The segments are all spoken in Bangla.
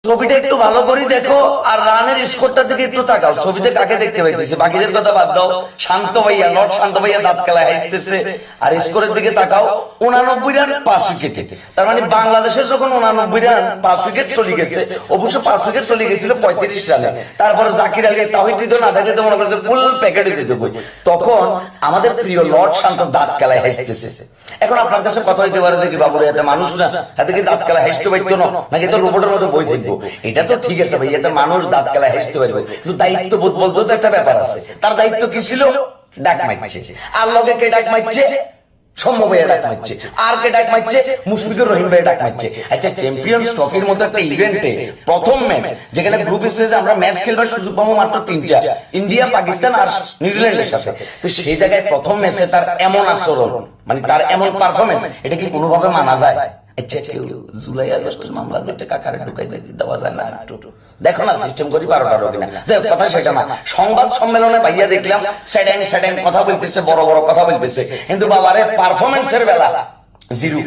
ছবিটা একটু ভালো করে দেখো আর রানের স্কোরটার দিকে একটু তাকাও। ছবিতে কাকে দেখতে পাইতেছে? বাকিদের কথা বাদ দাও। শান্ত ভাইয়া, লর্ড শান্ত ভাইয়া দাঁত খেলায় হাসতেছে। আর স্কোরের দিকে তাকাও, 89 রান 5 উইকেটে। তার মানে বাংলাদেশের যখন 89 রান 5 উইকেট চলে গেছে, অবশ্য 5 উইকেট চলে গেছিল 35 রানে, তারপরে জাকির আলী তাওহিদ হৃদয় না থাকলে তো মনে করছে ফুল প্যাকেট দিতে বই, তখন আমাদের প্রিয় লর্ড শান্ত দাঁত খেলায় হাসতেছে। এখন আপনার কাছে কথা হইতে পারে যে বাবুরে এত মানুষ না, এত কি দাঁত খেলা হাসতে পারতো না, নাকি তো রোবটের মতো বই থাকবো? এটা তো ঠিক আছে ভাই, এতে মানুষ দাঁত খেলা হাসতে পারবে, কিন্তু দায়িত্ববোধ বলতে তো একটা ব্যাপার আছে। তার দায়িত্ব কি ছিল? ডাক মারছে। আর লগে কে ডাক মারছে? সৌম্য ভাইয়া ডাক মারছে। আর কে ডাক মারছে? মুশফিকুর রহিম ভাই ডাক মারছে। আচ্ছা, চ্যাম্পিয়ন্স ট্রফির মতো একটা ইভেন্টে প্রথম ম্যাচ, যেখানে গ্রুপ স্টেজে আমরা ম্যাচ খেলবার সুযোগ পাবো মাত্র 3টা, ইন্ডিয়া, পাকিস্তান আর নিউজিল্যান্ডের সাথে, তো সেই জায়গায় প্রথম ম্যাচে তার এমন আচরণ, মানে তার এমন পারফরমেন্স, এটা কি কোনোভাবে মানা যায়? আচ্ছা, কেউ জুলাই আগস্টের মামলার বেটে কাকারে ঢুকাই দেওয়া যায় না? একটু দেখো না সিস্টেম করি 12টা কিনা। কথা সেটা না, সংবাদ সম্মেলনে ভাইয়া দেখলাম স্যাডেন কথা বলতেছে, বড় বড় কথা বলতেছে, কিন্তু বাবারে পারফরমেন্সের বেলা জিরো,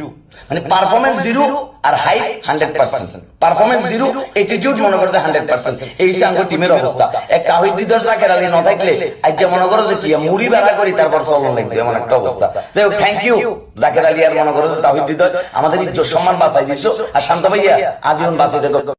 মানে পারফরমেন্স জিরো আর হাই 100%, পারফরমেন্স জিরো, অ্যাটিটিউড মনে করছে 100%। এই সাঙ্গ টিমের অবস্থা। এক তাহিদ হৃদয় জাকের আলী না থাকলে আজ যে মনে করো যে কি মুড়ি বেড়া করি তারপর ফলন লাগবে, এমন একটা অবস্থা। থ্যাংক ইউ জাকের আলী, আর মনে করো যে তাহিদ হৃদয় আমাদের ইজ্জত সম্মান বাঁচাই দিছো, আর শান্ত ভাইয়া আজীবন বাঁচাই দেখো।